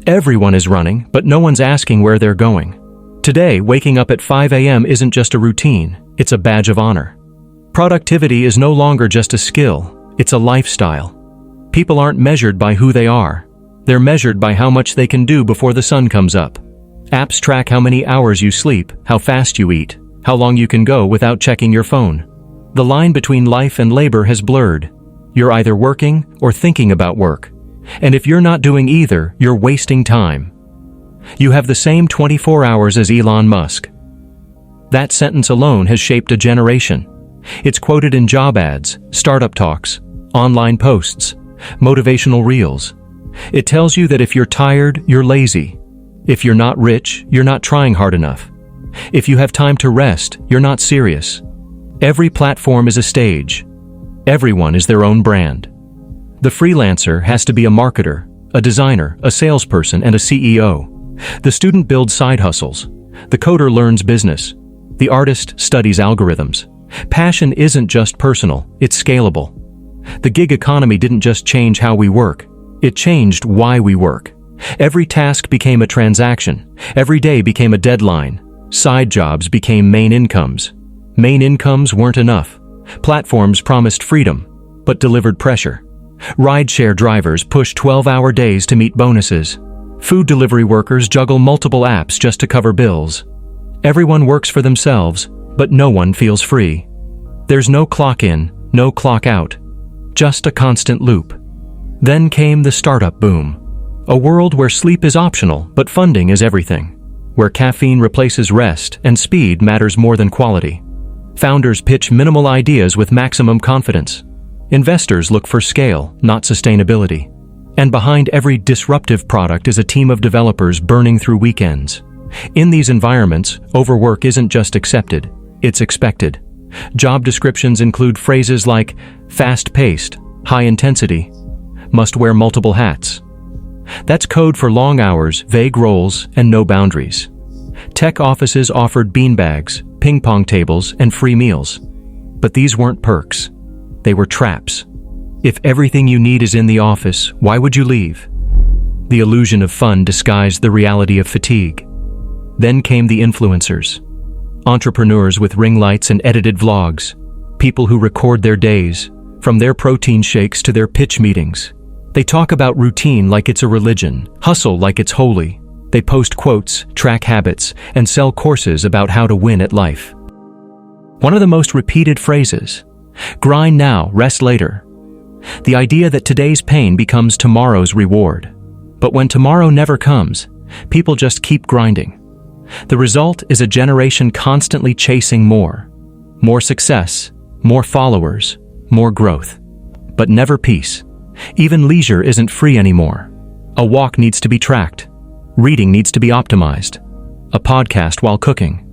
Everyone is running, but no one's asking where they're going. Today, waking up at 5 a.m. isn't just a routine, it's a badge of honor. Productivity is no longer just a skill, it's a lifestyle. People aren't measured by who they are. They're measured by how much they can do before the sun comes up. Apps track how many hours you sleep, how fast you eat, how long you can go without checking your phone. The line between life and labor has blurred. You're either working or thinking about work. And if you're not doing either, you're wasting time. You have the same 24 hours as Elon Musk. That sentence alone has shaped a generation. It's quoted in job ads, startup talks, online posts, motivational reels. It tells you that if you're tired, you're lazy. If you're not rich, you're not trying hard enough. If you have time to rest, you're not serious. Every platform is a stage. Everyone is their own brand. The freelancer has to be a marketer, a designer, a salesperson, and a CEO. The student builds side hustles. The coder learns business. The artist studies algorithms. Passion isn't just personal, it's scalable. The gig economy didn't just change how we work, it changed why we work. Every task became a transaction. Every day became a deadline. Side jobs became main incomes. Main incomes weren't enough. Platforms promised freedom, but delivered pressure. Rideshare drivers push 12-hour days to meet bonuses. Food delivery workers juggle multiple apps just to cover bills. Everyone works for themselves, but no one feels free. There's no clock in, no clock out, just a constant loop. Then came the startup boom. A world where sleep is optional, but funding is everything. Where caffeine replaces rest and speed matters more than quality. Founders pitch minimal ideas with maximum confidence. Investors look for scale, not sustainability. And behind every disruptive product is a team of developers burning through weekends. In these environments, overwork isn't just accepted, it's expected. Job descriptions include phrases like fast-paced, high-intensity, must wear multiple hats. That's code for long hours, vague roles, and no boundaries. Tech offices offered beanbags, ping-pong tables, and free meals. But these weren't perks. They were traps. If everything you need is in the office, why would you leave? The illusion of fun disguised the reality of fatigue. Then came the influencers. Entrepreneurs with ring lights and edited vlogs. People who record their days, from their protein shakes to their pitch meetings. They talk about routine like it's a religion, hustle like it's holy. They post quotes, track habits, and sell courses about how to win at life. One of the most repeated phrases, grind now, rest later. The idea that today's pain becomes tomorrow's reward. But when tomorrow never comes, people just keep grinding. The result is a generation constantly chasing more. More success, more followers, more growth. But never peace. Even leisure isn't free anymore. A walk needs to be tracked. Reading needs to be optimized. A podcast while cooking.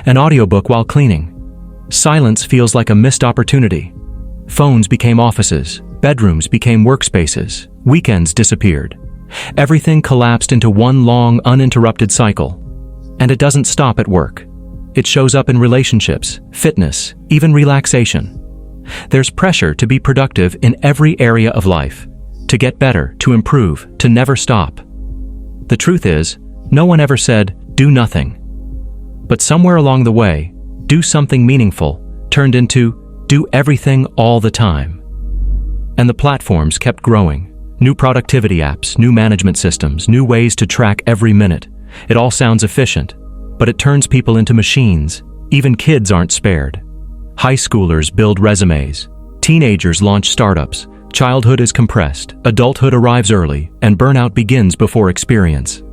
An audiobook while cleaning. Silence feels like a missed opportunity. Phones became offices. Bedrooms became workspaces. Weekends disappeared. Everything collapsed into one long, uninterrupted cycle. And it doesn't stop at work. It shows up in relationships, fitness, even relaxation. There's pressure to be productive in every area of life. To get better, to improve, to never stop. The truth is, no one ever said, do nothing. But somewhere along the way, do something meaningful turned into do everything all the time. And the platforms kept growing. New productivity apps, new management systems, new ways to track every minute. It all sounds efficient, but it turns people into machines. Even kids aren't spared. High schoolers build resumes. Teenagers launch startups. Childhood is compressed. Adulthood arrives early, and burnout begins before experience.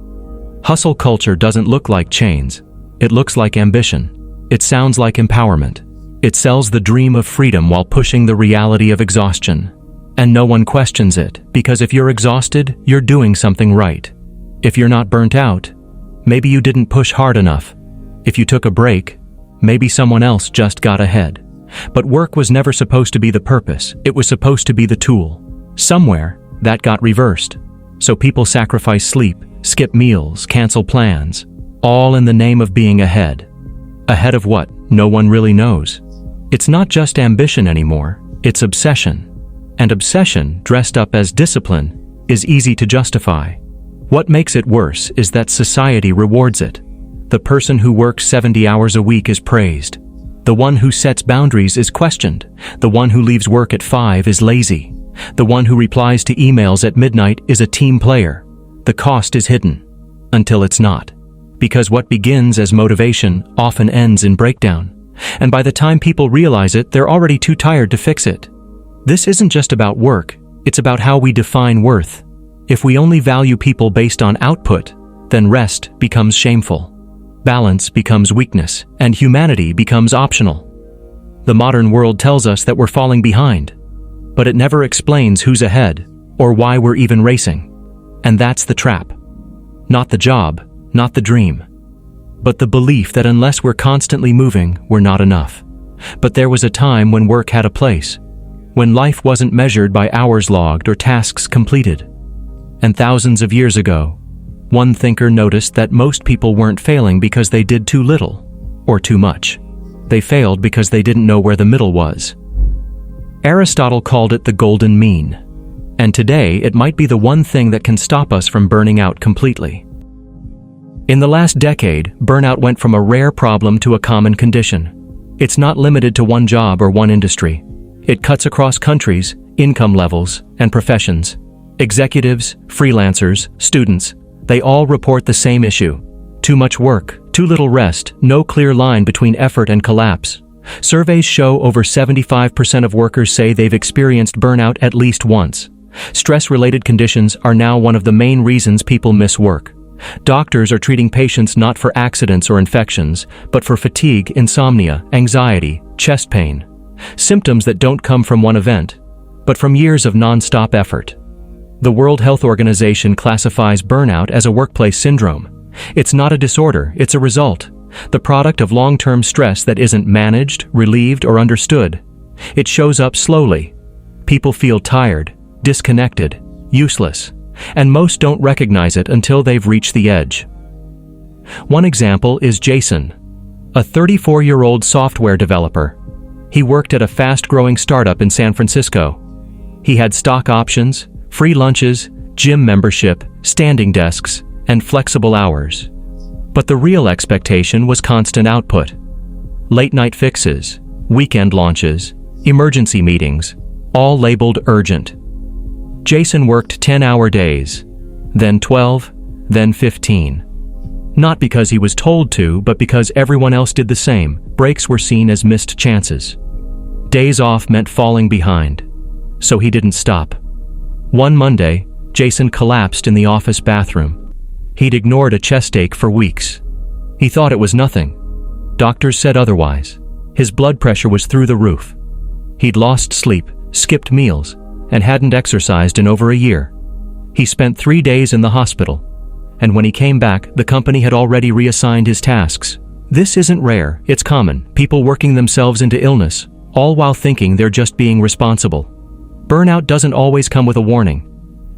Hustle culture doesn't look like chains. It looks like ambition. It sounds like empowerment. It sells the dream of freedom while pushing the reality of exhaustion. And no one questions it, because if you're exhausted, you're doing something right. If you're not burnt out, maybe you didn't push hard enough. If you took a break, maybe someone else just got ahead. But work was never supposed to be the purpose. It was supposed to be the tool. Somewhere, that got reversed. So people sacrifice sleep, skip meals, cancel plans, all in the name of being ahead. Ahead of what? No one really knows. It's not just ambition anymore, it's obsession. And obsession, dressed up as discipline, is easy to justify. What makes it worse is that society rewards it. The person who works 70 hours a week is praised. The one who sets boundaries is questioned. The one who leaves work at 5 is lazy. The one who replies to emails at midnight is a team player. The cost is hidden. Until it's not. Because what begins as motivation often ends in breakdown. And by the time people realize it, they're already too tired to fix it. This isn't just about work, it's about how we define worth. If we only value people based on output, then rest becomes shameful. Balance becomes weakness, and humanity becomes optional. The modern world tells us that we're falling behind, but it never explains who's ahead or why we're even racing. And that's the trap. Not the job, not the dream, but the belief that unless we're constantly moving, we're not enough. But there was a time when work had a place, when life wasn't measured by hours logged or tasks completed. And thousands of years ago, one thinker noticed that most people weren't failing because they did too little or too much. They failed because they didn't know where the middle was. Aristotle called it the golden mean. And today, it might be the one thing that can stop us from burning out completely. In the last decade, burnout went from a rare problem to a common condition. It's not limited to one job or one industry. It cuts across countries, income levels, and professions. Executives, freelancers, students, they all report the same issue. Too much work, too little rest, no clear line between effort and collapse. Surveys show over 75% of workers say they've experienced burnout at least once. Stress-related conditions are now one of the main reasons people miss work. Doctors are treating patients not for accidents or infections, but for fatigue, insomnia, anxiety, chest pain. Symptoms that don't come from one event, but from years of non-stop effort. The World Health Organization classifies burnout as a workplace syndrome. It's not a disorder, it's a result. The product of long-term stress that isn't managed, relieved, or understood. It shows up slowly. People feel tired, disconnected, useless, and most don't recognize it until they've reached the edge. One example is Jason, a 34-year-old software developer. He worked at a fast-growing startup in San Francisco. He had stock options, free lunches, gym membership, standing desks, and flexible hours. But the real expectation was constant output. Late-night fixes, weekend launches, emergency meetings, all labeled urgent. Jason worked 10-hour days, then 12, then 15. Not because he was told to, but because everyone else did the same. Breaks were seen as missed chances. Days off meant falling behind. So he didn't stop. One Monday, Jason collapsed in the office bathroom. He'd ignored a chest ache for weeks. He thought it was nothing. Doctors said otherwise. His blood pressure was through the roof. He'd lost sleep, skipped meals, and hadn't exercised in over a year. He spent 3 days in the hospital. And when he came back, the company had already reassigned his tasks. This isn't rare, it's common. People working themselves into illness, all while thinking they're just being responsible. Burnout doesn't always come with a warning.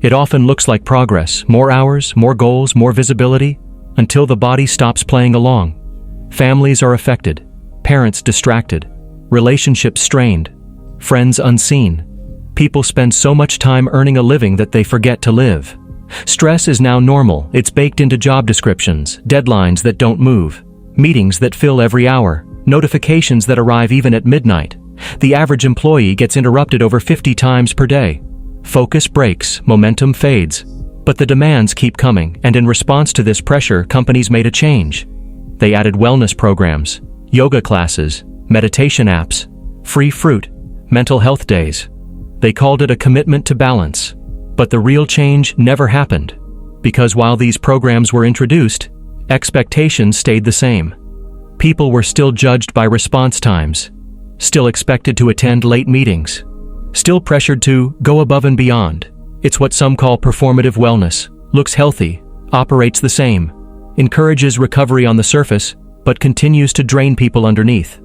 It often looks like progress, more hours, more goals, more visibility, until the body stops playing along. Families are affected, parents distracted, relationships strained, friends unseen. People spend so much time earning a living that they forget to live. Stress is now normal. It's baked into job descriptions, deadlines that don't move, meetings that fill every hour, notifications that arrive even at midnight. The average employee gets interrupted over 50 times per day. Focus breaks, momentum fades. But the demands keep coming, and in response to this pressure, companies made a change. They added wellness programs, yoga classes, meditation apps, free fruit, mental health days. They called it a commitment to balance. But the real change never happened. Because while these programs were introduced, expectations stayed the same. People were still judged by response times, still expected to attend late meetings, still pressured to go above and beyond. It's what some call performative wellness. Looks healthy, operates the same, encourages recovery on the surface, but continues to drain people underneath.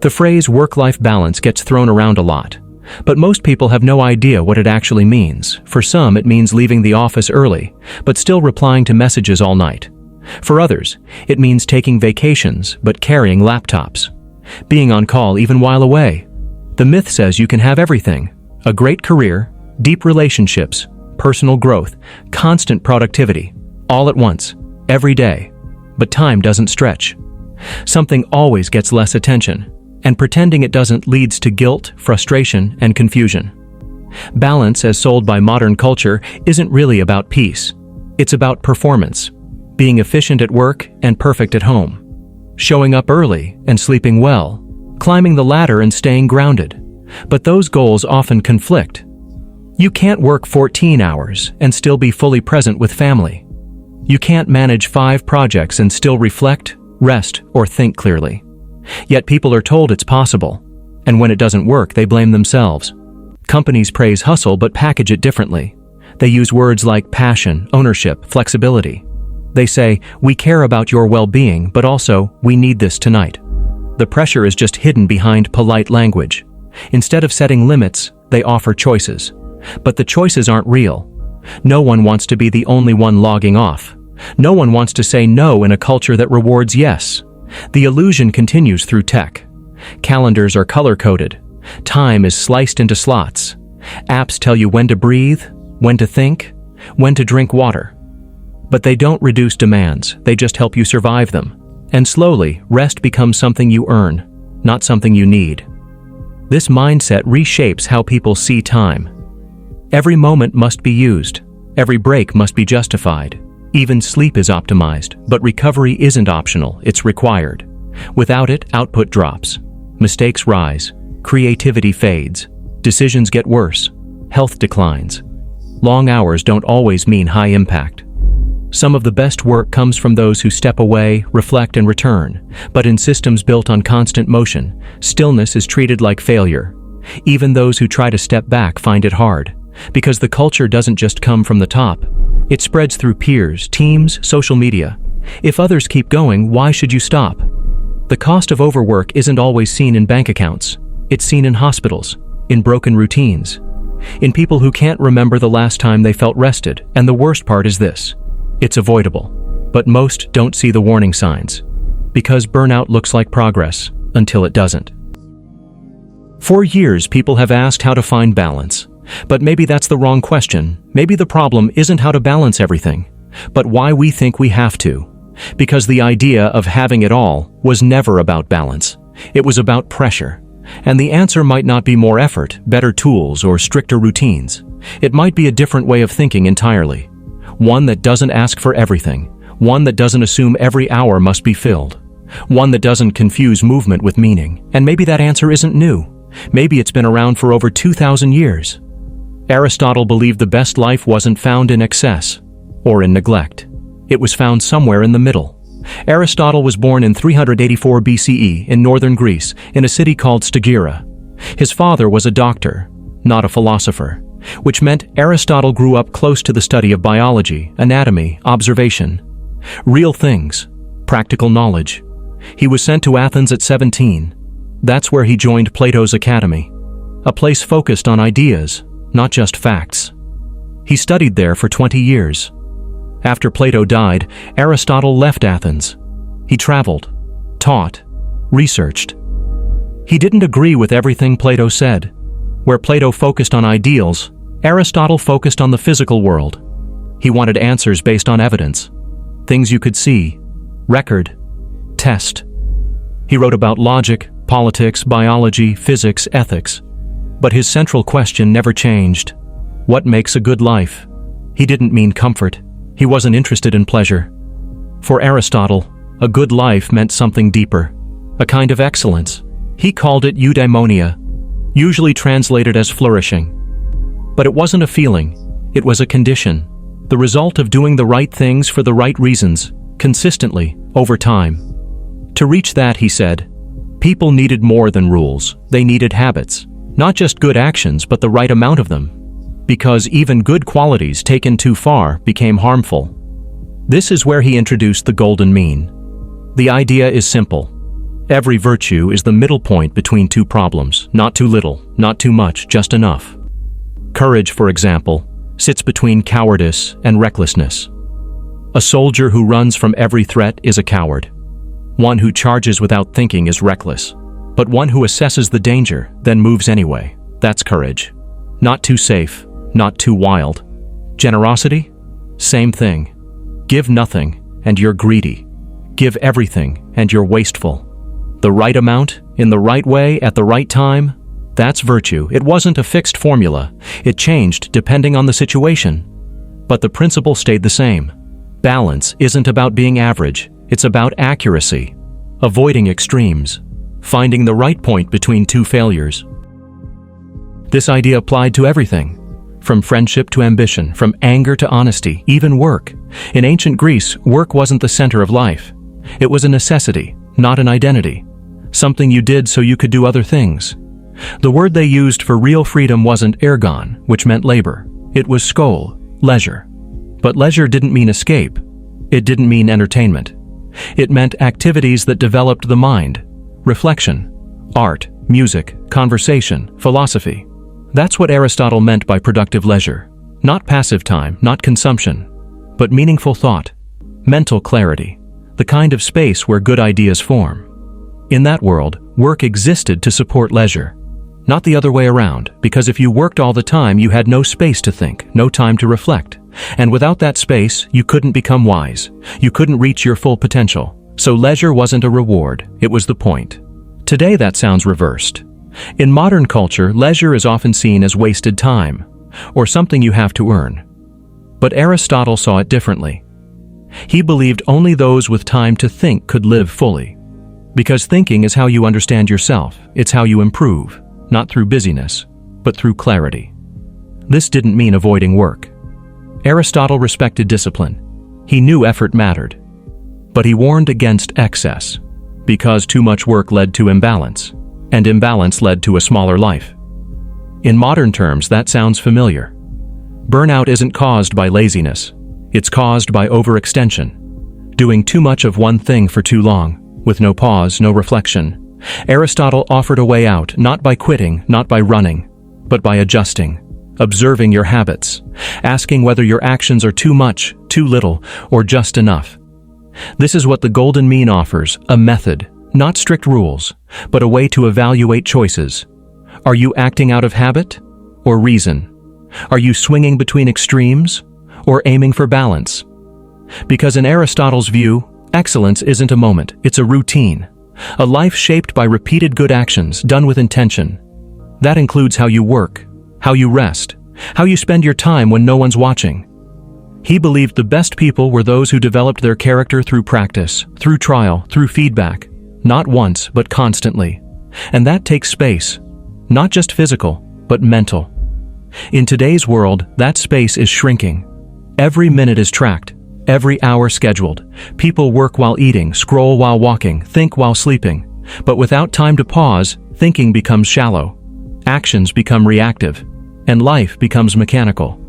The phrase work-life balance gets thrown around a lot, but most people have no idea what it actually means. For some, it means leaving the office early, but still replying to messages all night. For others, it means taking vacations, but carrying laptops. Being on call even while away. The myth says you can have everything: a great career, deep relationships, personal growth, constant productivity, all at once, every day. But time doesn't stretch. Something always gets less attention, and pretending it doesn't leads to guilt, frustration, and confusion. Balance, as sold by modern culture, isn't really about peace. It's about performance, being efficient at work and perfect at home, showing up early and sleeping well, climbing the ladder and staying grounded. But those goals often conflict. You can't work 14 hours and still be fully present with family. You can't manage 5 projects and still reflect, rest, or think clearly. Yet people are told it's possible, and when it doesn't work, they blame themselves. Companies praise hustle but package it differently. They use words like passion, ownership, flexibility. They say, "We care about your well-being, but also, we need this tonight." The pressure is just hidden behind polite language. Instead of setting limits, they offer choices. But the choices aren't real. No one wants to be the only one logging off. No one wants to say no in a culture that rewards yes. The illusion continues through tech. Calendars are color-coded. Time is sliced into slots. Apps tell you when to breathe, when to think, when to drink water. But they don't reduce demands, they just help you survive them. And slowly, rest becomes something you earn, not something you need. This mindset reshapes how people see time. Every moment must be used. Every break must be justified. Even sleep is optimized, but recovery isn't optional, it's required. Without it, output drops. Mistakes rise. Creativity fades. Decisions get worse. Health declines. Long hours don't always mean high impact. Some of the best work comes from those who step away, reflect, and return. But in systems built on constant motion, stillness is treated like failure. Even those who try to step back find it hard, because the culture doesn't just come from the top. It spreads through peers, teams, social media. If others keep going, why should you stop? The cost of overwork isn't always seen in bank accounts. It's seen in hospitals, in broken routines, in people who can't remember the last time they felt rested. And the worst part is this: it's avoidable. But most don't see the warning signs, because burnout looks like progress until it doesn't. For years, people have asked how to find balance. But maybe that's the wrong question. Maybe the problem isn't how to balance everything, but why we think we have to. Because the idea of having it all was never about balance. It was about pressure. And the answer might not be more effort, better tools, or stricter routines. It might be a different way of thinking entirely. One that doesn't ask for everything. One that doesn't assume every hour must be filled. One that doesn't confuse movement with meaning. And maybe that answer isn't new. Maybe it's been around for over 2,000 years. Aristotle believed the best life wasn't found in excess or in neglect. It was found somewhere in the middle. Aristotle was born in 384 BCE in northern Greece, in a city called Stagira. His father was a doctor, not a philosopher, which meant Aristotle grew up close to the study of biology, anatomy, observation. Real things, practical knowledge. He was sent to Athens at 17. That's where he joined Plato's academy, a place focused on ideas, not just facts. He studied there for 20 years. After Plato died, Aristotle left Athens. He traveled, taught, researched. He didn't agree with everything Plato said. Where Plato focused on ideals, Aristotle focused on the physical world. He wanted answers based on evidence, things you could see, record, test. He wrote about logic, politics, biology, physics, ethics. But his central question never changed. What makes a good life? He didn't mean comfort. He wasn't interested in pleasure. For Aristotle, a good life meant something deeper, a kind of excellence. He called it eudaimonia, usually translated as flourishing. But it wasn't a feeling, it was a condition, the result of doing the right things for the right reasons, consistently, over time. To reach that, he said, people needed more than rules, they needed habits. Not just good actions, but the right amount of them. Because even good qualities taken too far became harmful. This is where he introduced the golden mean. The idea is simple. Every virtue is the middle point between two problems, not too little, not too much, just enough. Courage, for example, sits between cowardice and recklessness. A soldier who runs from every threat is a coward. One who charges without thinking is reckless. But one who assesses the danger, then moves anyway. That's courage. Not too safe, not too wild. Generosity? Same thing. Give nothing, and you're greedy. Give everything, and you're wasteful. The right amount, in the right way, at the right time, that's virtue. It wasn't a fixed formula. It changed depending on the situation. But the principle stayed the same. Balance isn't about being average. It's about accuracy. Avoiding extremes. Finding the right point between two failures. This idea applied to everything. From friendship to ambition, from anger to honesty, even work. In ancient Greece, work wasn't the center of life. It was a necessity, not an identity. Something you did so you could do other things. The word they used for real freedom wasn't ergon, which meant labor. It was skol, leisure. But leisure didn't mean escape. It didn't mean entertainment. It meant activities that developed the mind. Reflection, art, music, conversation, philosophy. That's what Aristotle meant by productive leisure. Not passive time, not consumption, but meaningful thought, mental clarity, the kind of space where good ideas form. In that world, work existed to support leisure, not the other way around, because if you worked all the time, you had no space to think, no time to reflect. And without that space, you couldn't become wise. You couldn't reach your full potential. So leisure wasn't a reward, it was the point. Today that sounds reversed. In modern culture, leisure is often seen as wasted time, or something you have to earn. But Aristotle saw it differently. He believed only those with time to think could live fully. Because thinking is how you understand yourself, it's how you improve, not through busyness, but through clarity. This didn't mean avoiding work. Aristotle respected discipline. He knew effort mattered. But he warned against excess, because too much work led to imbalance. And imbalance led to a smaller life. In modern terms, that sounds familiar. Burnout isn't caused by laziness. It's caused by overextension. Doing too much of one thing for too long, with no pause, no reflection. Aristotle offered a way out, not by quitting, not by running, but by adjusting, observing your habits, asking whether your actions are too much, too little, or just enough. This is what the Golden Mean offers, a method. Not strict rules, but a way to evaluate choices. Are you acting out of habit or reason? Are you swinging between extremes or aiming for balance? Because in Aristotle's view, excellence isn't a moment, it's a routine. A life shaped by repeated good actions done with intention. That includes how you work, how you rest, how you spend your time when no one's watching. He believed the best people were those who developed their character through practice, through trial, through feedback. Not once, but constantly. And that takes space. Not just physical, but mental. In today's world, that space is shrinking. Every minute is tracked. Every hour scheduled. People work while eating, scroll while walking, think while sleeping. But without time to pause, thinking becomes shallow. Actions become reactive. And life becomes mechanical.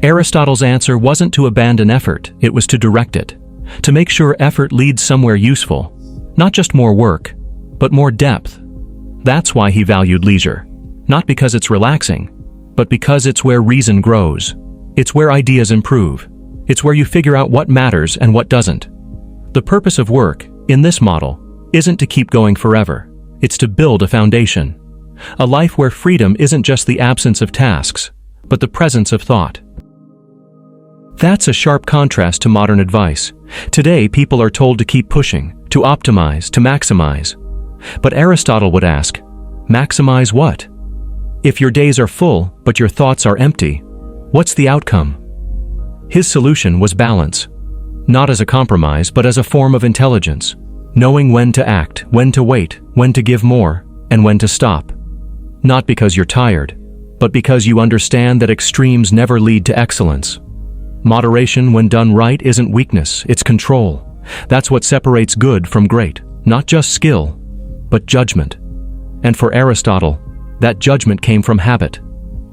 Aristotle's answer wasn't to abandon effort, it was to direct it. To make sure effort leads somewhere useful. Not just more work, but more depth. That's why he valued leisure. Not because it's relaxing, but because it's where reason grows. It's where ideas improve. It's where you figure out what matters and what doesn't. The purpose of work, in this model, isn't to keep going forever. It's to build a foundation. A life where freedom isn't just the absence of tasks, but the presence of thought. That's a sharp contrast to modern advice. Today, people are told to keep pushing, to optimize, to maximize. But Aristotle would ask, maximize what? If your days are full, but your thoughts are empty, what's the outcome? His solution was balance. Not as a compromise, but as a form of intelligence. Knowing when to act, when to wait, when to give more, and when to stop. Not because you're tired, but because you understand that extremes never lead to excellence. Moderation, when done right, isn't weakness, it's control. That's what separates good from great, not just skill, but judgment. And for Aristotle, that judgment came from habit,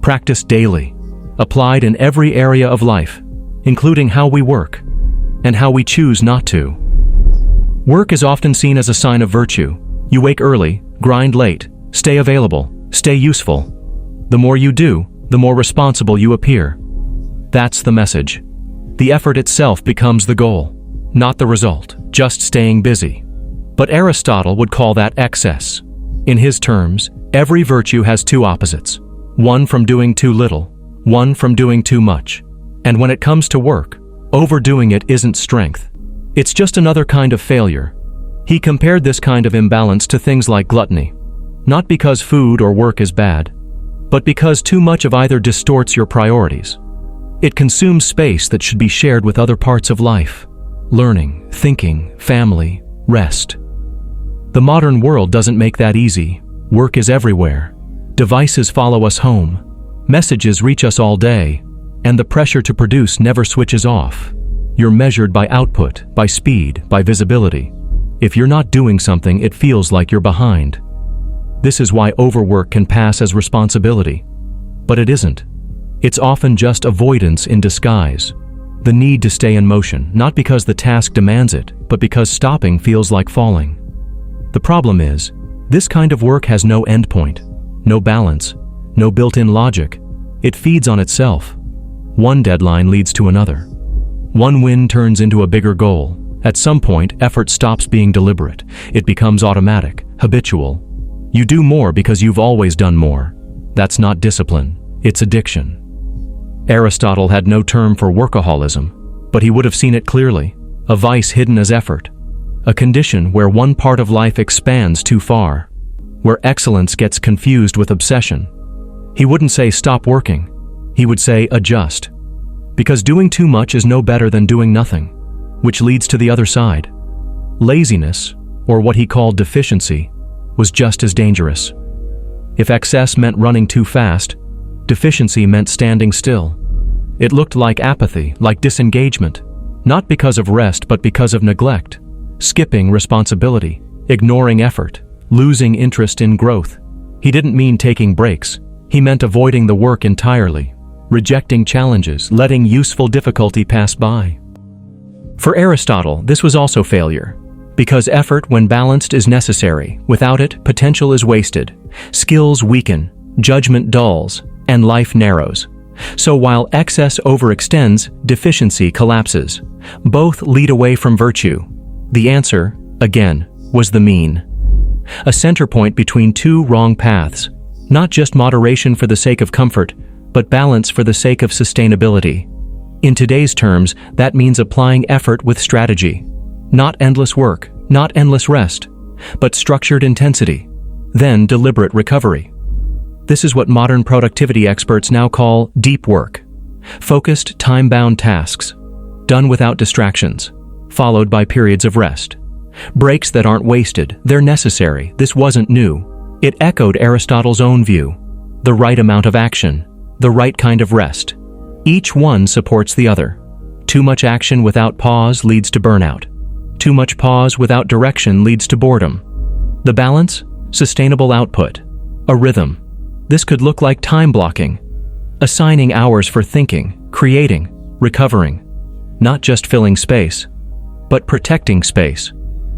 practiced daily, applied in every area of life, including how we work, and how we choose not to. Work is often seen as a sign of virtue. You wake early, grind late, stay available, stay useful. The more you do, the more responsible you appear. That's the message. The effort itself becomes the goal, not the result, just staying busy. But Aristotle would call that excess. In his terms, every virtue has two opposites. One from doing too little, one from doing too much. And when it comes to work, overdoing it isn't strength. It's just another kind of failure. He compared this kind of imbalance to things like gluttony. Not because food or work is bad, but because too much of either distorts your priorities. It consumes space that should be shared with other parts of life: learning, thinking, family, rest. The modern world doesn't make that easy. Work is everywhere. Devices follow us home. Messages reach us all day, and the pressure to produce never switches off. You're measured by output, by speed, by visibility. If you're not doing something, it feels like you're behind. This is why overwork can pass as responsibility. But it isn't. It's often just avoidance in disguise. The need to stay in motion, not because the task demands it, but because stopping feels like falling. The problem is, this kind of work has no endpoint, no balance, no built-in logic. It feeds on itself. One deadline leads to another. One win turns into a bigger goal. At some point, effort stops being deliberate. It becomes automatic, habitual. You do more because you've always done more. That's not discipline, it's addiction. Aristotle had no term for workaholism, but he would have seen it clearly: a vice hidden as effort. A condition where one part of life expands too far, where excellence gets confused with obsession. He wouldn't say stop working, he would say adjust. Because doing too much is no better than doing nothing, which leads to the other side. Laziness, or what he called deficiency, was just as dangerous. If excess meant running too fast, deficiency meant standing still. It looked like apathy, like disengagement, not because of rest but because of neglect, skipping responsibility, ignoring effort, losing interest in growth. He didn't mean taking breaks, he meant avoiding the work entirely, rejecting challenges, letting useful difficulty pass by. For Aristotle, this was also failure, because effort, when balanced, is necessary. Without it, potential is wasted, skills weaken, judgment dulls, and life narrows. So while excess overextends, deficiency collapses. Both lead away from virtue. The answer, again, was the mean. A center point between two wrong paths, not just moderation for the sake of comfort, but balance for the sake of sustainability. In today's terms, that means applying effort with strategy. Not endless work, not endless rest, but structured intensity, then deliberate recovery. This is what modern productivity experts now call deep work. Focused, time-bound tasks, done without distractions, followed by periods of rest. Breaks that aren't wasted, they're necessary. This wasn't new. It echoed Aristotle's own view. The right amount of action, the right kind of rest. Each one supports the other. Too much action without pause leads to burnout. Too much pause without direction leads to boredom. The balance? Sustainable output. A rhythm. This could look like time blocking, assigning hours for thinking, creating, recovering. Not just filling space, but protecting space.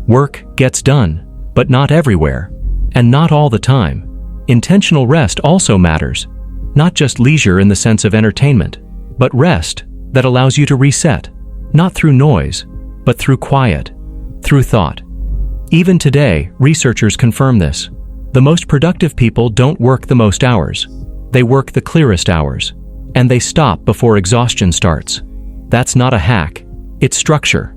Work gets done, but not everywhere, and not all the time. Intentional rest also matters. Not just leisure in the sense of entertainment, but rest that allows you to reset, not through noise, but through quiet, through thought. Even today, researchers confirm this. The most productive people don't work the most hours. They work the clearest hours, and they stop before exhaustion starts. That's not a hack, it's structure.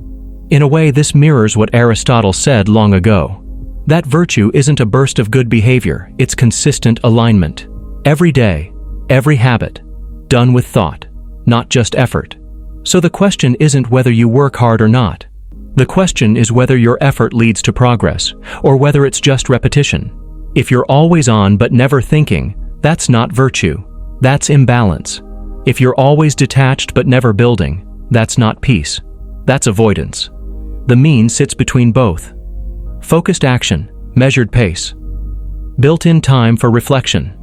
In a way, this mirrors what Aristotle said long ago. That virtue isn't a burst of good behavior, it's consistent alignment. Every day, every habit, done with thought, not just effort. So the question isn't whether you work hard or not. The question is whether your effort leads to progress, or whether it's just repetition. If you're always on but never thinking, that's not virtue. That's imbalance. If you're always detached but never building, that's not peace. That's avoidance. The mean sits between both. Focused action, measured pace. Built-in time for reflection.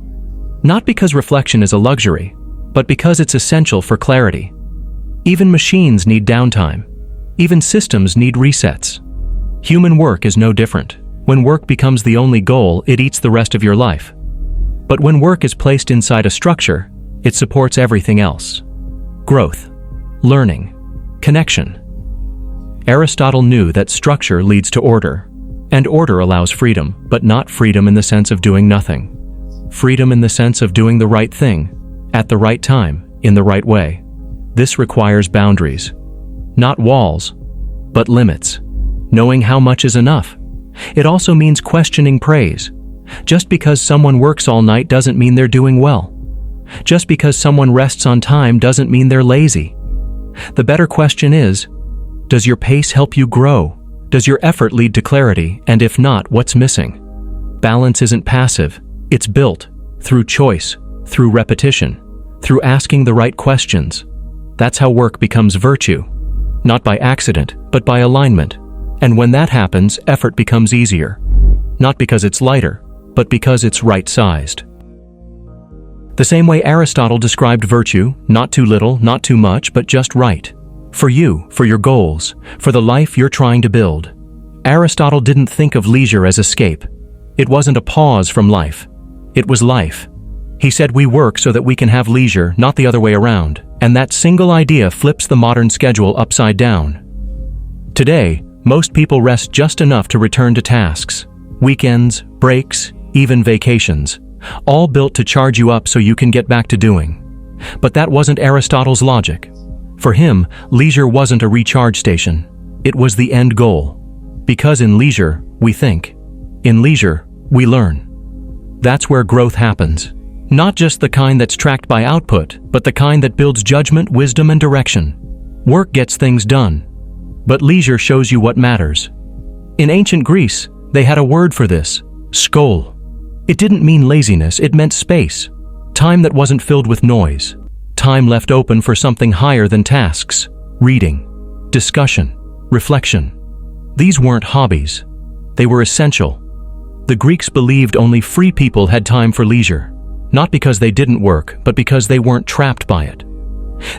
Not because reflection is a luxury, but because it's essential for clarity. Even machines need downtime. Even systems need resets. Human work is no different. When work becomes the only goal, it eats the rest of your life. But when work is placed inside a structure, it supports everything else. Growth, learning, connection. Aristotle knew that structure leads to order, and order allows freedom, but not freedom in the sense of doing nothing. Freedom in the sense of doing the right thing, at the right time, in the right way. This requires boundaries. Not walls, but limits. Knowing how much is enough. It also means questioning praise. Just because someone works all night doesn't mean they're doing well. Just because someone rests on time doesn't mean they're lazy. The better question is, does your pace help you grow? Does your effort lead to clarity? And if not, what's missing? Balance isn't passive. It's built through choice, through repetition, through asking the right questions. That's how work becomes virtue. Not by accident, but by alignment. And when that happens, effort becomes easier. Not because it's lighter, but because it's right-sized. The same way Aristotle described virtue, not too little, not too much, but just right. For you, for your goals, for the life you're trying to build. Aristotle didn't think of leisure as escape. It wasn't a pause from life. It was life. He said we work so that we can have leisure, not the other way around. And that single idea flips the modern schedule upside down. Today, most people rest just enough to return to tasks. Weekends, breaks, even vacations. All built to charge you up so you can get back to doing. But that wasn't Aristotle's logic. For him, leisure wasn't a recharge station. It was the end goal. Because in leisure, we think. In leisure, we learn. That's where growth happens. Not just the kind that's tracked by output, but the kind that builds judgment, wisdom, and direction. Work gets things done, but leisure shows you what matters. In ancient Greece, they had a word for this, skol. It didn't mean laziness, it meant space. Time that wasn't filled with noise. Time left open for something higher than tasks. Reading, discussion, reflection. These weren't hobbies. They were essential. The Greeks believed only free people had time for leisure. Not because they didn't work, but because they weren't trapped by it.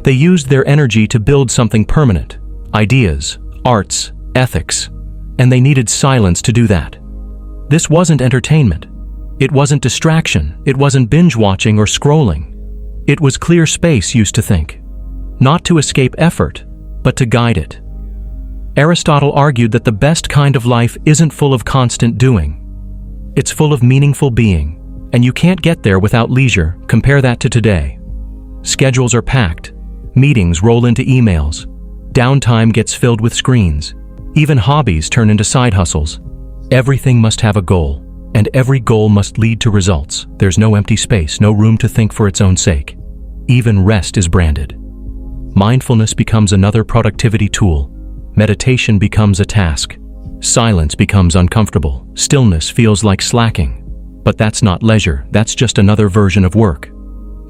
They used their energy to build something permanent. Ideas, arts, ethics. And they needed silence to do that. This wasn't entertainment. It wasn't distraction. It wasn't binge-watching or scrolling. It was clear space, used to think. Not to escape effort, but to guide it. Aristotle argued that the best kind of life isn't full of constant doing. It's full of meaningful being. And you can't get there without leisure. Compare that to today. Schedules are packed. Meetings roll into emails. Downtime gets filled with screens. Even hobbies turn into side hustles. Everything must have a goal, and every goal must lead to results. There's no empty space, no room to think for its own sake. Even rest is branded. Mindfulness becomes another productivity tool. Meditation becomes a task. Silence becomes uncomfortable. Stillness feels like slacking. But that's not leisure, that's just another version of work.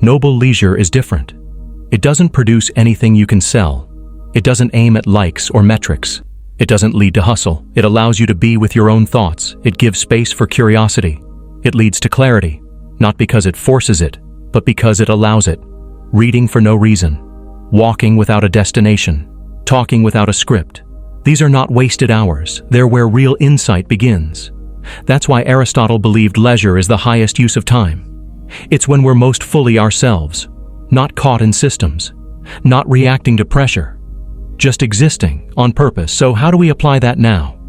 Noble leisure is different. It doesn't produce anything you can sell. It doesn't aim at likes or metrics. It doesn't lead to hustle. It allows you to be with your own thoughts. It gives space for curiosity. It leads to clarity, not because it forces it, but because it allows it. Reading for no reason. Walking without a destination. Talking without a script. These are not wasted hours. They're where real insight begins. That's why Aristotle believed leisure is the highest use of time. It's when we're most fully ourselves, not caught in systems, not reacting to pressure, just existing on purpose. So how do we apply that now?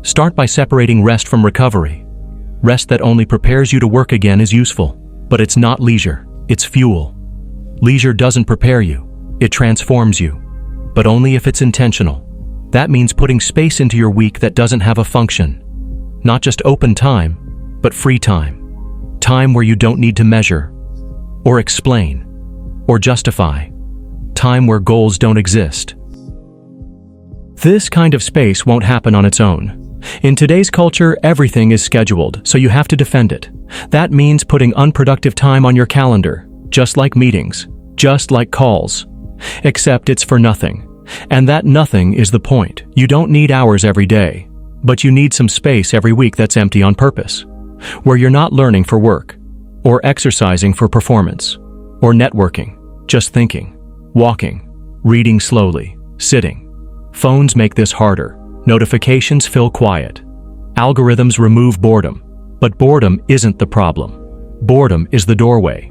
Start by separating rest from recovery. Rest that only prepares you to work again is useful, but it's not leisure, it's fuel. Leisure doesn't prepare you, it transforms you, but only if it's intentional. That means putting space into your week that doesn't have a function. Not just open time, but free time. Time where you don't need to measure, or explain, or justify. Time where goals don't exist. This kind of space won't happen on its own. In today's culture, everything is scheduled, so you have to defend it. That means putting unproductive time on your calendar, just like meetings, just like calls. Except it's for nothing. And that nothing is the point. You don't need hours every day. But you need some space every week that's empty on purpose, where you're not learning for work, or exercising for performance, or networking, just thinking, walking, reading slowly, sitting. Phones make this harder. Notifications fill quiet. Algorithms remove boredom. But boredom isn't the problem. Boredom is the doorway.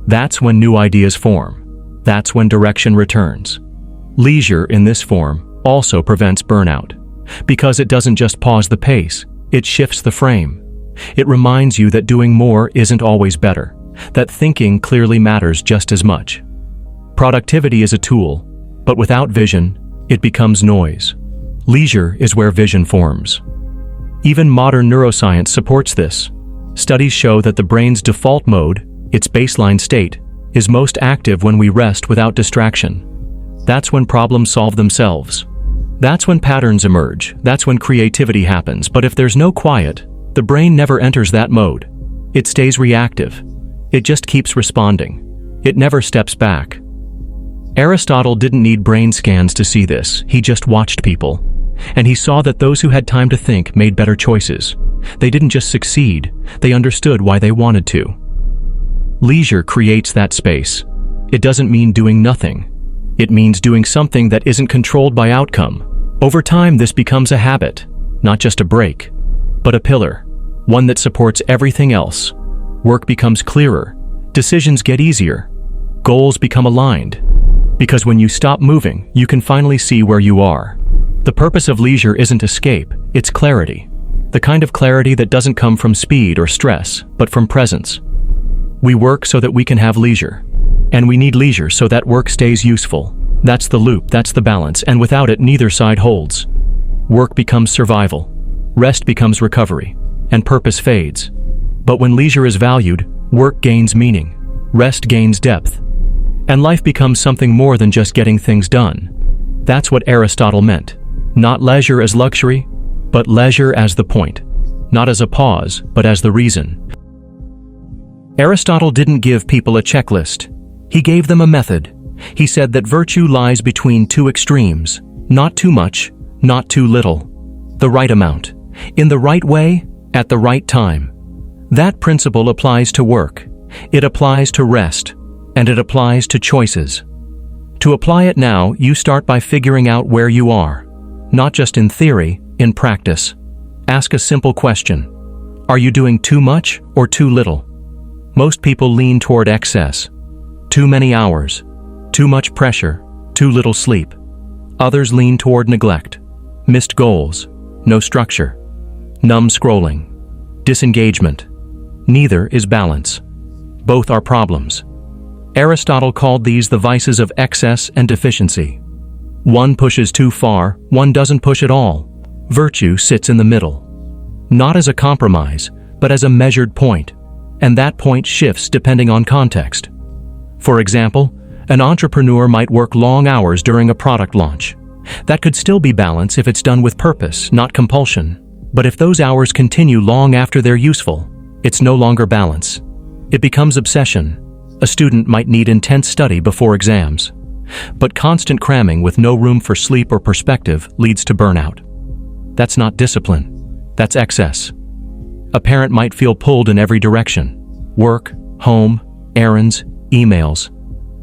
That's when new ideas form. That's when direction returns. Leisure in this form also prevents burnout. Because it doesn't just pause the pace, it shifts the frame. It reminds you that doing more isn't always better, that thinking clearly matters just as much. Productivity is a tool, but without vision, it becomes noise. Leisure is where vision forms. Even modern neuroscience supports this. Studies show that the brain's default mode, its baseline state, is most active when we rest without distraction. That's when problems solve themselves. That's when patterns emerge. That's when creativity happens. But if there's no quiet, the brain never enters that mode. It stays reactive. It just keeps responding. It never steps back. Aristotle didn't need brain scans to see this. He just watched people. And he saw that those who had time to think made better choices. They didn't just succeed, they understood why they wanted to. Leisure creates that space. It doesn't mean doing nothing. It means doing something that isn't controlled by outcome. Over time, this becomes a habit, not just a break, but a pillar, one that supports everything else. Work becomes clearer, decisions get easier, goals become aligned. Because when you stop moving, you can finally see where you are. The purpose of leisure isn't escape, it's clarity. The kind of clarity that doesn't come from speed or stress, but from presence. We work so that we can have leisure. And we need leisure so that work stays useful. That's the loop, that's the balance, and without it, neither side holds. Work becomes survival. Rest becomes recovery. And purpose fades. But when leisure is valued, work gains meaning. Rest gains depth. And life becomes something more than just getting things done. That's what Aristotle meant. Not leisure as luxury, but leisure as the point. Not as a pause, but as the reason. Aristotle didn't give people a checklist. He gave them a method. He said that virtue lies between two extremes. Not too much, not too little. The right amount. In the right way, at the right time. That principle applies to work. It applies to rest. And it applies to choices. To apply it now, you start by figuring out where you are. Not just in theory, in practice. Ask a simple question. Are you doing too much or too little? Most people lean toward excess. Too many hours. Too much pressure. Too little sleep. Others lean toward neglect. Missed goals. No structure. Numb scrolling. Disengagement. Neither is balance. Both are problems. Aristotle called these the vices of excess and deficiency. One pushes too far, one doesn't push at all. Virtue sits in the middle. Not as a compromise, but as a measured point. And that point shifts depending on context. For example, an entrepreneur might work long hours during a product launch. That could still be balance if it's done with purpose, not compulsion. But if those hours continue long after they're useful, it's no longer balance. It becomes obsession. A student might need intense study before exams. But constant cramming with no room for sleep or perspective leads to burnout. That's not discipline. That's excess. A parent might feel pulled in every direction. Work, home, errands, emails.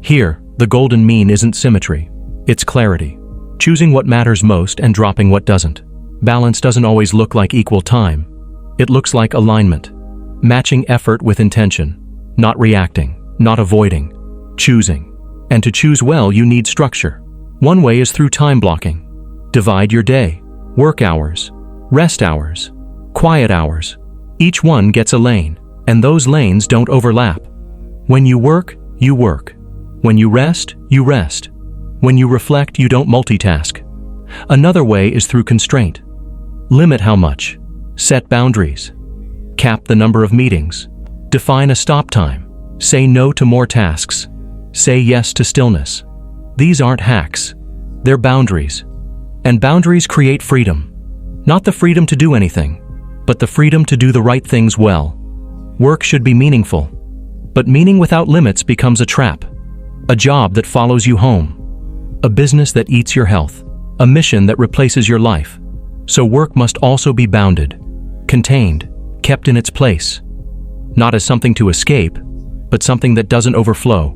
Here, the golden mean isn't symmetry. It's clarity. Choosing what matters most and dropping what doesn't. Balance doesn't always look like equal time. It looks like alignment. Matching effort with intention. Not reacting. Not avoiding. Choosing. And to choose well, you need structure. One way is through time blocking. Divide your day. Work hours. Rest hours. Quiet hours. Each one gets a lane, and those lanes don't overlap. When you work, you work. When you rest, you rest. When you reflect, you don't multitask. Another way is through constraint. Limit how much. Set boundaries. Cap the number of meetings. Define a stop time. Say no to more tasks. Say yes to stillness. These aren't hacks. They're boundaries. And boundaries create freedom. Not the freedom to do anything, but the freedom to do the right things well. Work should be meaningful. But meaning without limits becomes a trap. A job that follows you home. A business that eats your health. A mission that replaces your life. So work must also be bounded, contained, kept in its place. Not as something to escape, but something that doesn't overflow.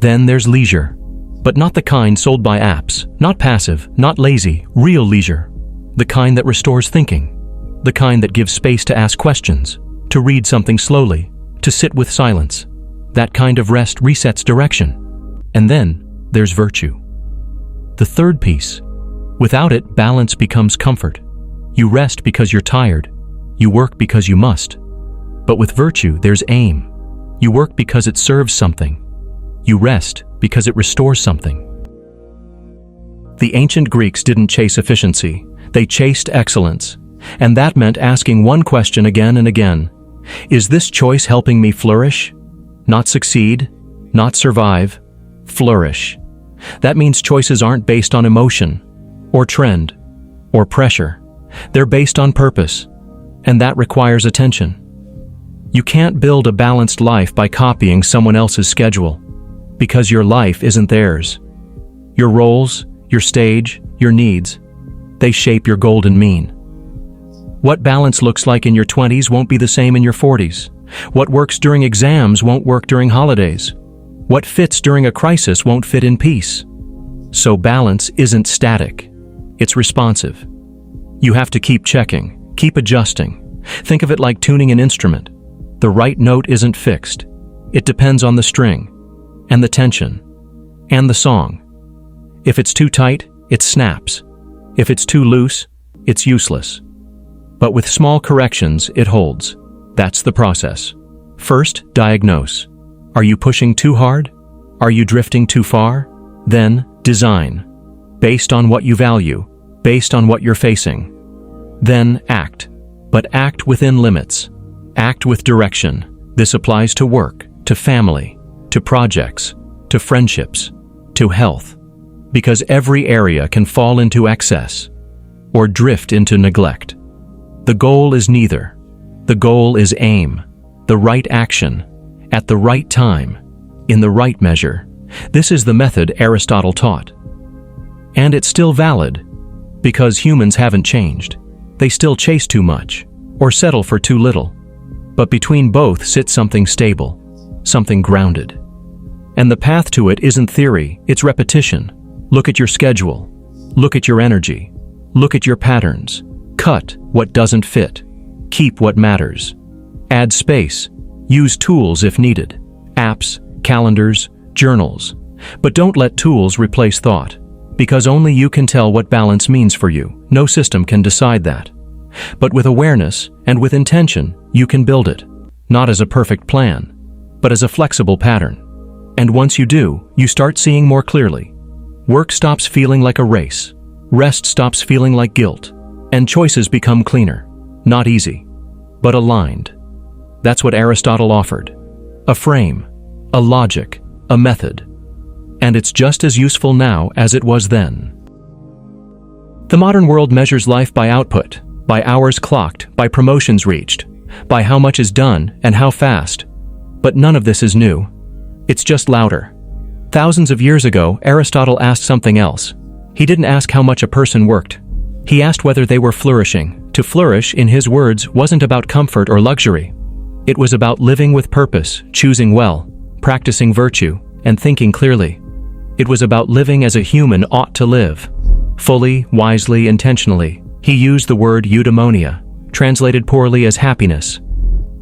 Then there's leisure, but not the kind sold by apps, not passive, not lazy, real leisure. The kind that restores thinking, the kind that gives space to ask questions, to read something slowly, to sit with silence. That kind of rest resets direction. And then there's virtue. The third piece. Without it, balance becomes comfort. You rest because you're tired. You work because you must. But with virtue, there's aim. You work because it serves something. You rest because it restores something. The ancient Greeks didn't chase efficiency, they chased excellence. And that meant asking one question again and again. Is this choice helping me flourish? Not succeed, not survive, flourish. That means choices aren't based on emotion, or trend, or pressure. They're based on purpose, and that requires attention. You can't build a balanced life by copying someone else's schedule, because your life isn't theirs. Your roles, your stage, your needs, they shape your golden mean. What balance looks like in your 20s won't be the same in your 40s. What works during exams won't work during holidays. What fits during a crisis won't fit in peace. So balance isn't static. It's responsive. You have to keep checking, keep adjusting. Think of it like tuning an instrument. The right note isn't fixed. It depends on the string, and the tension, and the song. If it's too tight, it snaps. If it's too loose, it's useless. But with small corrections, it holds. That's the process. First, diagnose. Are you pushing too hard? Are you drifting too far? Then, design. Based on what you value, based on what you're facing. Then, act. But act within limits. Act with direction. This applies to work, to family, to projects, to friendships, to health. Because every area can fall into excess or drift into neglect. The goal is neither. The goal is aim, the right action, at the right time, in the right measure. This is the method Aristotle taught. And it's still valid, because humans haven't changed. They still chase too much, or settle for too little. But between both sits something stable, something grounded. And the path to it isn't theory, it's repetition. Look at your schedule. Look at your energy. Look at your patterns. Cut what doesn't fit. Keep what matters. Add space. Use tools if needed. Apps, calendars, journals. But don't let tools replace thought. Because only you can tell what balance means for you. No system can decide that. But with awareness and with intention, you can build it. Not as a perfect plan, but as a flexible pattern. And once you do, you start seeing more clearly. Work stops feeling like a race. Rest stops feeling like guilt. And choices become cleaner. Not easy, but aligned. That's what Aristotle offered. A frame, a logic, a method. And it's just as useful now as it was then. The modern world measures life by output, by hours clocked, by promotions reached, by how much is done and how fast. But none of this is new. It's just louder. Thousands of years ago, Aristotle asked something else. He didn't ask how much a person worked. He asked whether they were flourishing. To flourish, in his words, wasn't about comfort or luxury. It was about living with purpose, choosing well, practicing virtue, and thinking clearly. It was about living as a human ought to live. Fully, wisely, intentionally. He used the word eudaimonia, translated poorly as happiness.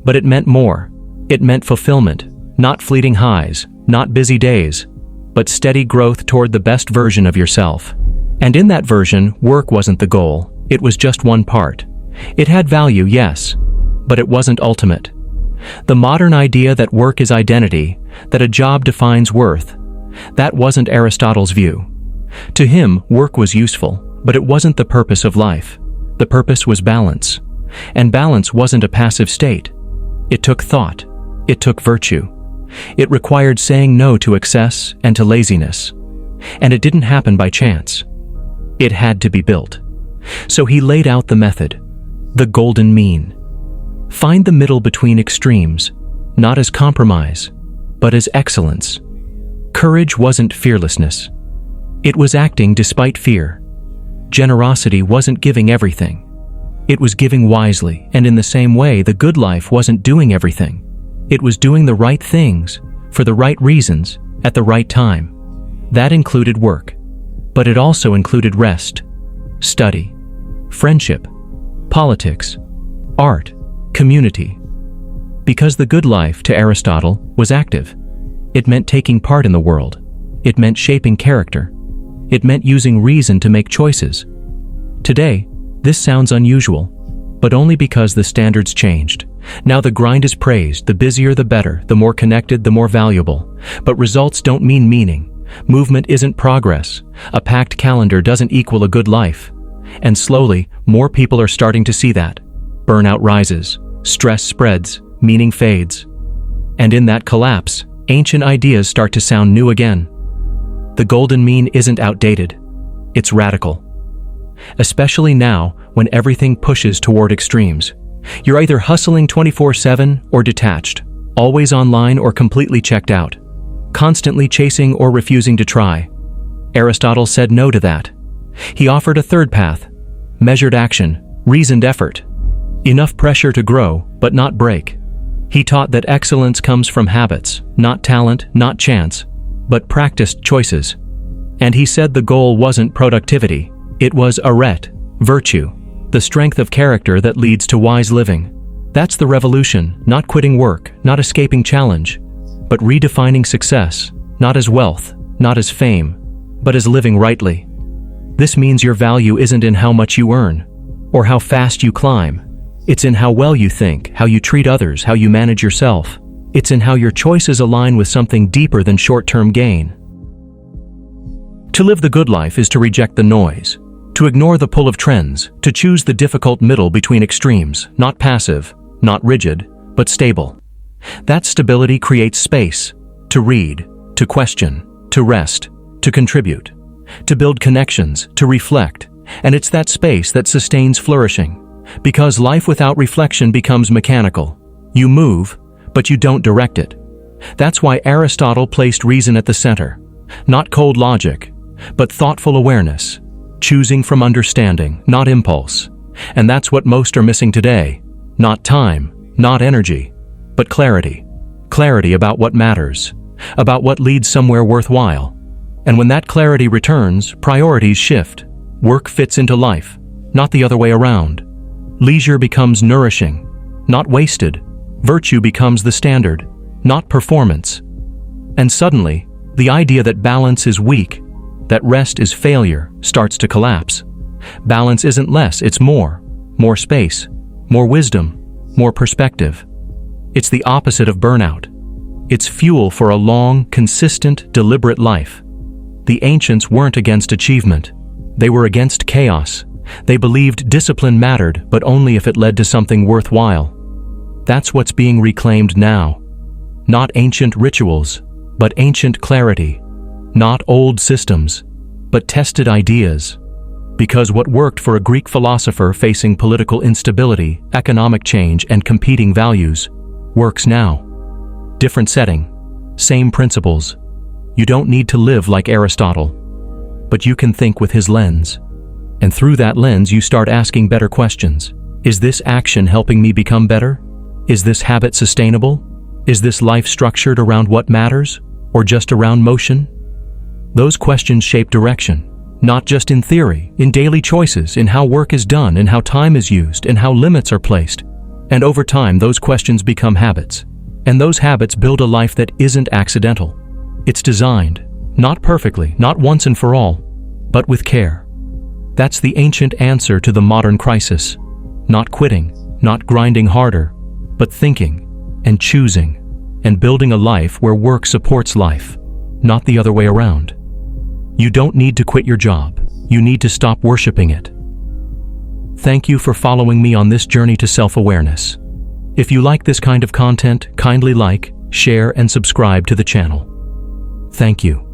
But it meant more. It meant fulfillment, not fleeting highs, not busy days, but steady growth toward the best version of yourself. And in that version, work wasn't the goal. It was just one part. It had value, yes, but it wasn't ultimate. The modern idea that work is identity, that a job defines worth, that wasn't Aristotle's view. To him, work was useful, but it wasn't the purpose of life. The purpose was balance. And balance wasn't a passive state. It took thought. It took virtue. It required saying no to excess and to laziness. And it didn't happen by chance. It had to be built. So he laid out the method, the golden mean. Find the middle between extremes, not as compromise, but as excellence. Courage wasn't fearlessness. It was acting despite fear. Generosity wasn't giving everything. It was giving wisely, and in the same way, the good life wasn't doing everything. It was doing the right things, for the right reasons, at the right time. That included work, but it also included rest, study, friendship, politics, art, community. Because the good life, to Aristotle, was active. It meant taking part in the world. It meant shaping character. It meant using reason to make choices. Today, this sounds unusual, but only because the standards changed. Now the grind is praised, the busier the better, the more connected, the more valuable. But results don't mean meaning. Movement isn't progress. A packed calendar doesn't equal a good life. And slowly, more people are starting to see that. Burnout rises, stress spreads, meaning fades. And in that collapse, ancient ideas start to sound new again. The golden mean isn't outdated. It's radical. Especially now, when everything pushes toward extremes. You're either hustling 24/7 or detached, always online or completely checked out, constantly chasing or refusing to try. Aristotle said no to that. He offered a third path: measured action, reasoned effort. Enough pressure to grow, but not break. He taught that excellence comes from habits, not talent, not chance, but practiced choices. And he said the goal wasn't productivity, it was arete, virtue, the strength of character that leads to wise living. That's the revolution, not quitting work, not escaping challenge, but redefining success, not as wealth, not as fame, but as living rightly. This means your value isn't in how much you earn, or how fast you climb. It's in how well you think, how you treat others, how you manage yourself. It's in how your choices align with something deeper than short-term gain. To live the good life is to reject the noise, to ignore the pull of trends, to choose the difficult middle between extremes, not passive, not rigid, but stable. That stability creates space to read, to question, to rest, to contribute, to build connections, to reflect, and it's that space that sustains flourishing. Because life without reflection becomes mechanical. You move, but you don't direct it. That's why Aristotle placed reason at the center. Not cold logic, but thoughtful awareness. Choosing from understanding, not impulse. And that's what most are missing today. Not time, not energy, but clarity. Clarity about what matters, about what leads somewhere worthwhile. And when that clarity returns, priorities shift. Work fits into life, not the other way around. Leisure becomes nourishing, not wasted. Virtue becomes the standard, not performance. And suddenly, the idea that balance is weak, that rest is failure, starts to collapse. Balance isn't less, it's more. More space, more wisdom, more perspective. It's the opposite of burnout. It's fuel for a long, consistent, deliberate life. The ancients weren't against achievement. They were against chaos. They believed discipline mattered, but only if it led to something worthwhile. That's what's being reclaimed now. Not ancient rituals, but ancient clarity. Not old systems, but tested ideas. Because what worked for a Greek philosopher facing political instability, economic change, and competing values works now. Different setting, same principles. You don't need to live like Aristotle, but you can think with his lens. And through that lens, you start asking better questions. Is this action helping me become better? Is this habit sustainable? Is this life structured around what matters, or just around motion? Those questions shape direction, not just in theory, in daily choices, in how work is done, in how time is used, and how limits are placed. And over time, those questions become habits. And those habits build a life that isn't accidental. It's designed, not perfectly, not once and for all, but with care. That's the ancient answer to the modern crisis. Not quitting, not grinding harder, but thinking and choosing and building a life where work supports life, not the other way around. You don't need to quit your job. You need to stop worshiping it. Thank you for following me on this journey to self-awareness. If you like this kind of content, kindly like, share, and subscribe to the channel. Thank you.